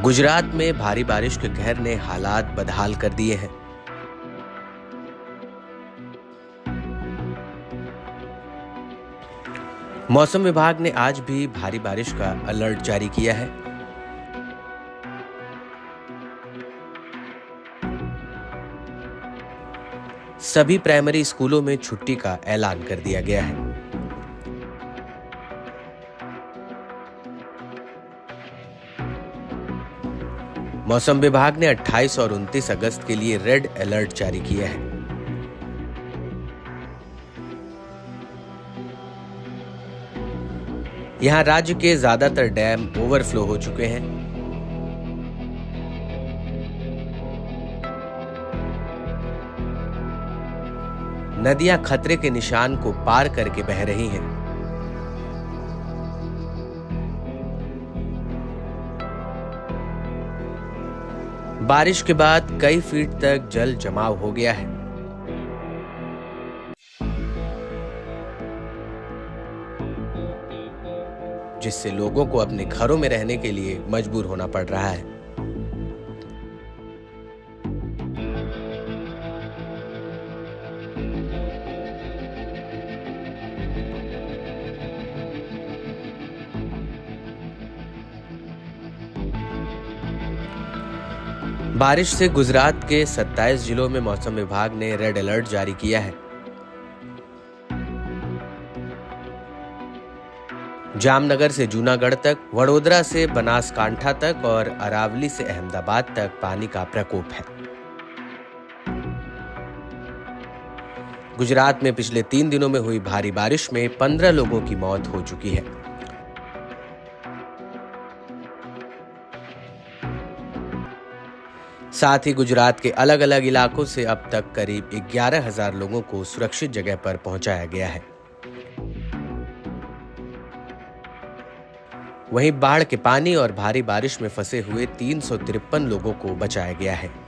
गुजरात में भारी बारिश के कहर ने हालात बदहाल कर दिए हैं। मौसम विभाग ने आज भी भारी बारिश का अलर्ट जारी किया है। सभी प्राइमरी स्कूलों में छुट्टी का ऐलान कर दिया गया है। मौसम विभाग ने 28 और 29 अगस्त के लिए रेड अलर्ट जारी किया है। यहां राज्य के ज्यादातर डैम ओवरफ्लो हो चुके हैं। नदियां खतरे के निशान को पार करके बह रही हैं। बारिश के बाद कई फीट तक जल जमाव हो गया है। जिससे लोगों को अपने घरों में रहने के लिए मजबूर होना पड़ रहा है। बारिश से गुजरात के 27 जिलों में मौसम विभाग ने रेड अलर्ट जारी किया है। जामनगर से जूनागढ़ तक, वडोदरा से बनासकांठा तक और अरावली से अहमदाबाद तक पानी का प्रकोप है। गुजरात में पिछले 3 दिनों में हुई भारी बारिश में 15 लोगों की मौत हो चुकी है। साथ ही गुजरात के अलग अलग इलाकों से अब तक करीब 11,000 लोगों को सुरक्षित जगह पर पहुंचाया गया है। वहीं बाढ़ के पानी और भारी बारिश में फंसे हुए 353 लोगों को बचाया गया है।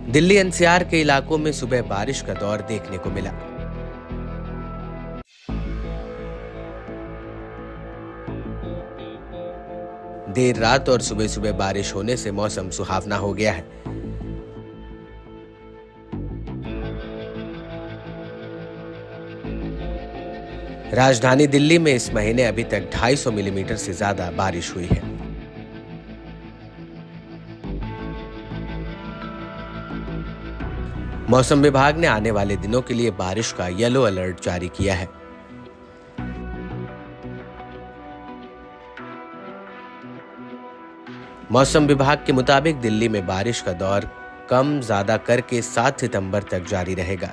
दिल्ली एनसीआर के इलाकों में सुबह बारिश का दौर देखने को मिला। देर रात और सुबह सुबह बारिश होने से मौसम सुहावना हो गया है। राजधानी दिल्ली में इस महीने अभी तक 250 मिलीमीटर से ज्यादा बारिश हुई है। मौसम विभाग ने आने वाले दिनों के लिए बारिश का येलो अलर्ट जारी किया है। मौसम विभाग के मुताबिक दिल्ली में बारिश का दौर कम ज्यादा करके 7 सितंबर तक जारी रहेगा।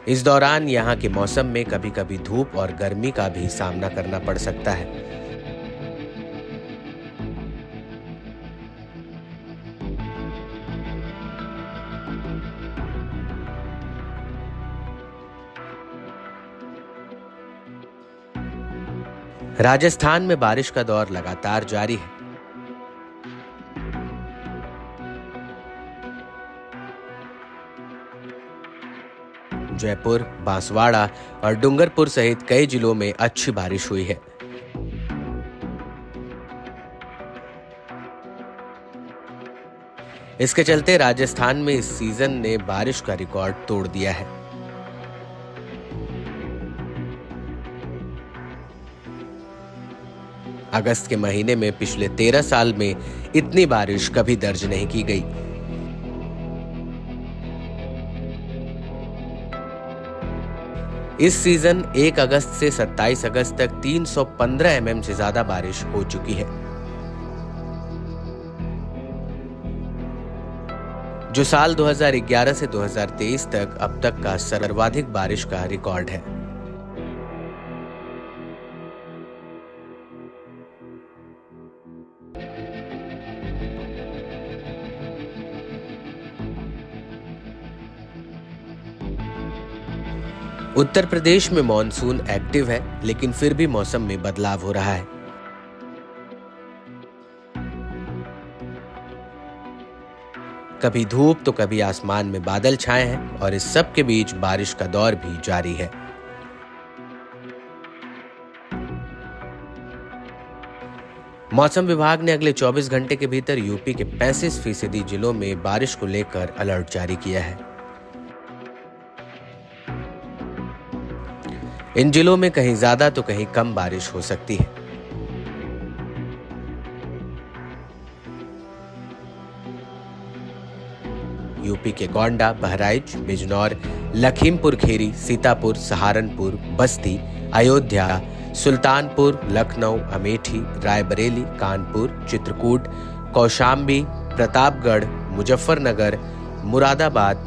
इस दौरान यहां के मौसम में कभी कभी धूप और गर्मी का भी सामना करना पड़ सकता है। राजस्थान में बारिश का दौर लगातार जारी है। जयपुर, बांसवाड़ा और डूंगरपुर सहित कई जिलों में अच्छी बारिश हुई है। इसके चलते राजस्थान में इस सीजन ने बारिश का रिकॉर्ड तोड़ दिया है। अगस्त के महीने में पिछले 13 साल में इतनी बारिश कभी दर्ज नहीं की गई। इस सीजन 1 अगस्त से 27 अगस्त तक 315 एमएम से ज्यादा बारिश हो चुकी है, जो साल 2011 से 2023 तक अब तक का सर्वाधिक बारिश का रिकॉर्ड है। उत्तर प्रदेश में मॉनसून एक्टिव है, लेकिन फिर भी मौसम में बदलाव हो रहा है। कभी धूप तो कभी आसमान में बादल छाए हैं और इस सब के बीच बारिश का दौर भी जारी है। मौसम विभाग ने अगले 24 घंटे के भीतर यूपी के 35% जिलों में बारिश को लेकर अलर्ट जारी किया है। इन जिलों में कहीं ज्यादा तो कहीं कम बारिश हो सकती है। यूपी के गोंडा, बहराइच, बिजनौर, लखीमपुर खीरी, सीतापुर, सहारनपुर, बस्ती, अयोध्या, सुल्तानपुर, लखनऊ, अमेठी, रायबरेली, कानपुर, चित्रकूट, कौशाम्बी, प्रतापगढ़, मुजफ्फरनगर, मुरादाबाद,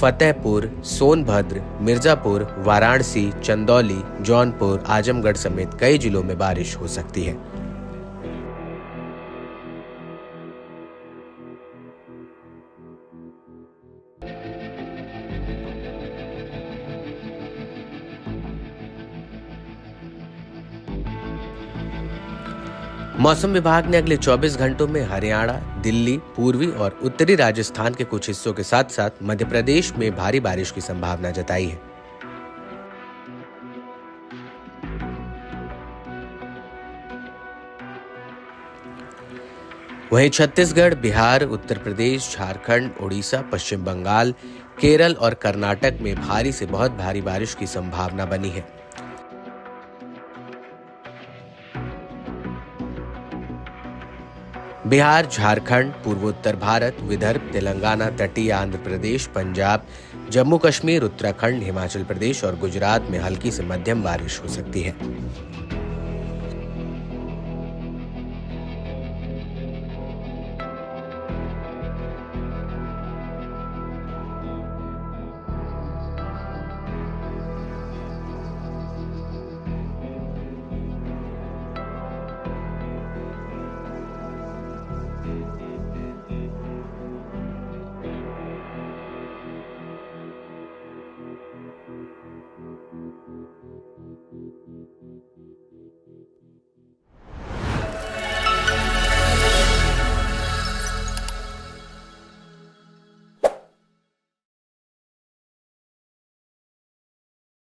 फतेहपुर, सोनभद्र, मिर्जापुर, वाराणसी, चंदौली, जौनपुर, आजमगढ़ समेत कई जिलों में बारिश हो सकती है। मौसम विभाग ने अगले 24 घंटों में हरियाणा, दिल्ली, पूर्वी और उत्तरी राजस्थान के कुछ हिस्सों के साथ साथ मध्य प्रदेश में भारी बारिश की संभावना जताई है। वहीं छत्तीसगढ़, बिहार, उत्तर प्रदेश, झारखंड, ओडिशा, पश्चिम बंगाल, केरल और कर्नाटक में भारी से बहुत भारी बारिश की संभावना बनी है। बिहार, झारखंड, पूर्वोत्तर भारत, विदर्भ, तेलंगाना, तटीय आंध्र प्रदेश, पंजाब, जम्मू कश्मीर, उत्तराखंड, हिमाचल प्रदेश और गुजरात में हल्की से मध्यम बारिश हो सकती है।